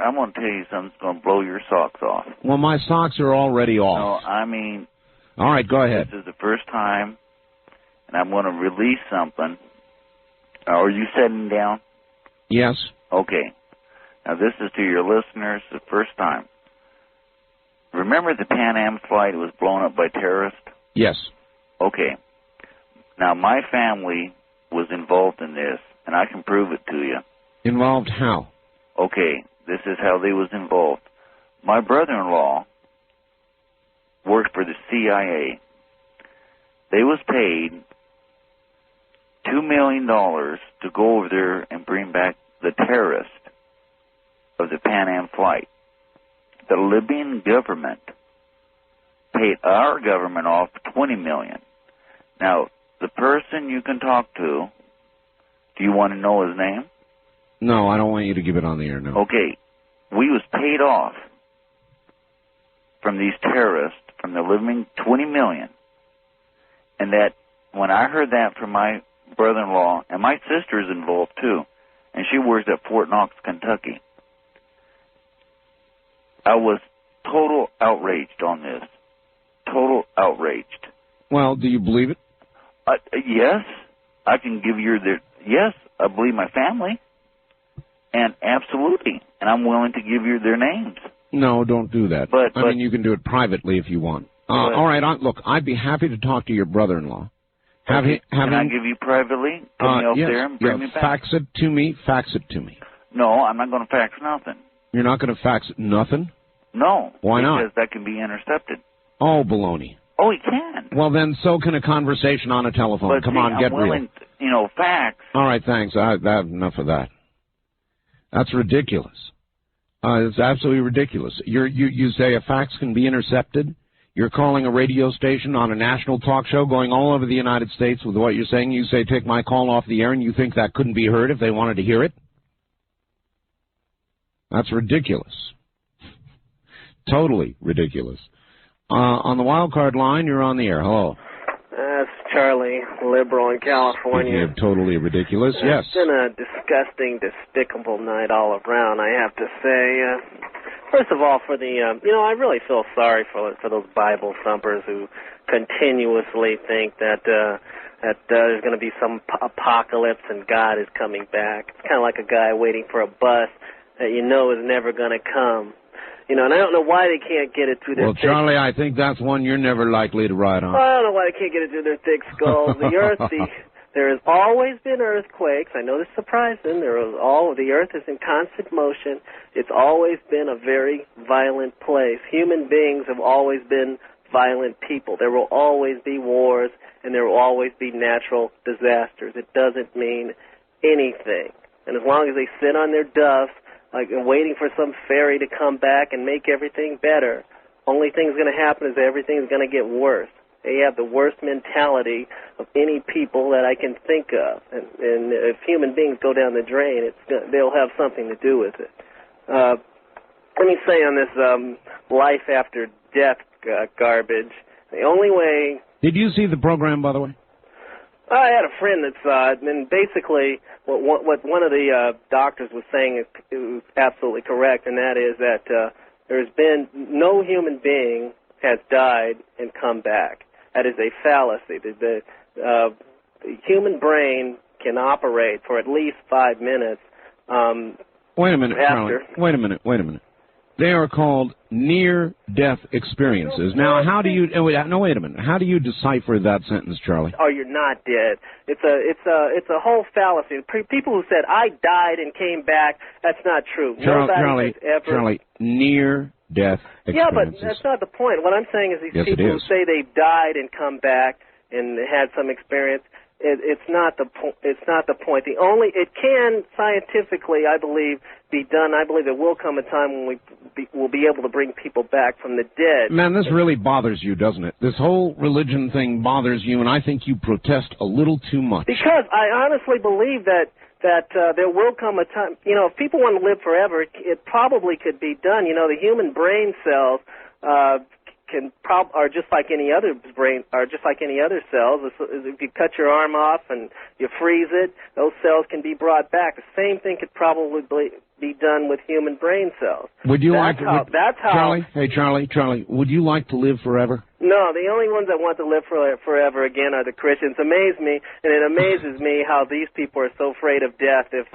I'm going to tell you something that's going to blow your socks off. Well, my socks are already off. No, I mean... All right, go ahead. This is the first time, and I'm going to release something. Are you sitting down? Yes. Okay. Now, this is to your listeners the first time. Remember the Pan Am flight was blown up by terrorists? Yes. Okay. Now, my family was involved in this, and I can prove it to you. Involved how? Okay, this is how they was involved. My brother-in-law worked for the CIA. They was paid $2 million to go over there and bring back the terrorist of the Pan Am flight. The Libyan government paid our government off $20 million. Now, the person you can talk to, do you want to know his name? No, I don't want you to give it on the air, no. Okay. We was paid off from these terrorists, from the living $20 million. And that, when I heard that from my brother-in-law, and my sister's involved too, and she works at Fort Knox, Kentucky, I was total outraged on this. Total outraged. Well, do you believe it? Yes. I can give you yes, I believe my family. And absolutely. And I'm willing to give you their names. No, don't do that. I mean, you can do it privately if you want. All right, look, I'd be happy to talk to your brother-in-law. Can I give you privately? Come me up there and bring me back? Fax it to me. Fax it to me. No, I'm not going to fax nothing. You're not going to fax nothing? No. Why not? Because that can be intercepted. Oh, baloney. Oh, he can. Well, then so can a conversation on a telephone. Come on, get real. Fax. All right, thanks. I have enough of that. That's ridiculous. It's absolutely ridiculous. You say a fax can be intercepted? You're calling a radio station on a national talk show going all over the United States with what you're saying. You say, take my call off the air, and you think that couldn't be heard if they wanted to hear it? That's ridiculous. Totally ridiculous. On the wild card line, you're on the air. Hello. That's Charlie, liberal in California. Totally ridiculous, yes. It's been a disgusting, despicable night all around, I have to say. First of all, for the, I really feel sorry for those Bible thumpers who continuously think that there's going to be some apocalypse and God is coming back. It's kind of like a guy waiting for a bus that you know is never going to come. And I don't know why they can't get it through their thick... Well, Charlie, I think that's one you're never likely to ride on. I don't know why they can't get it through their thick skulls. There has always been earthquakes. I know this is surprising. The earth is in constant motion. It's always been a very violent place. Human beings have always been violent people. There will always be wars, and there will always be natural disasters. It doesn't mean anything. And as long as they sit on their duffs, like waiting for some fairy to come back and make everything better, only thing's going to happen is everything's going to get worse. They have the worst mentality of any people that I can think of. And if human beings go down the drain, they'll have something to do with it. Let me say on this life after death garbage, the only way... Did you see the program, by the way? I had a friend that saw it, and basically what one of the doctors was saying is absolutely correct, and that is that there's been no human being has died and come back. That is a fallacy. The human brain can operate for at least 5 minutes. Wait a minute, Charlie. Wait a minute. They are called near-death experiences. Now, how do you? Wait a minute. How do you decipher that sentence, Charlie? Oh, you're not dead. It's a whole fallacy. People who said I died and came back, that's not true. Charlie, near-death experiences. Yeah, but that's not the point. What I'm saying is these people who say they've died and come back and had some experience. It's not the point. It can scientifically, I believe, be done. I believe there will come a time when we'll be able to bring people back from the dead. Man, this really bothers you, doesn't it? This whole religion thing bothers you, and I think you protest a little too much. Because I honestly believe that there will come a time. If people want to live forever, it probably could be done. The human brain cells are just like any other brain, are just like any other cells. If you cut your arm off and you freeze it, those cells can be brought back. The same thing could probably be done with human brain cells. Would you That's how. Charlie? Hey, Charlie. Would you like to live forever? No, the only ones that want to live forever again are the Christians. Amaze me, and it amazes me how these people are so afraid of death if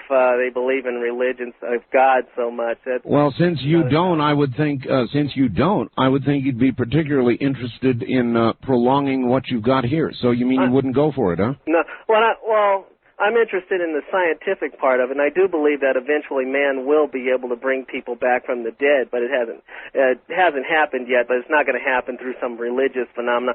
they believe in religions of God so much. Well, since you don't, I would think you'd be particularly interested in prolonging what you've got here. So you mean you wouldn't go for it, huh? No. Well, I'm interested in the scientific part of it, and I do believe that eventually man will be able to bring people back from the dead, but it hasn't happened yet, but it's not going to happen through some religious phenomenon.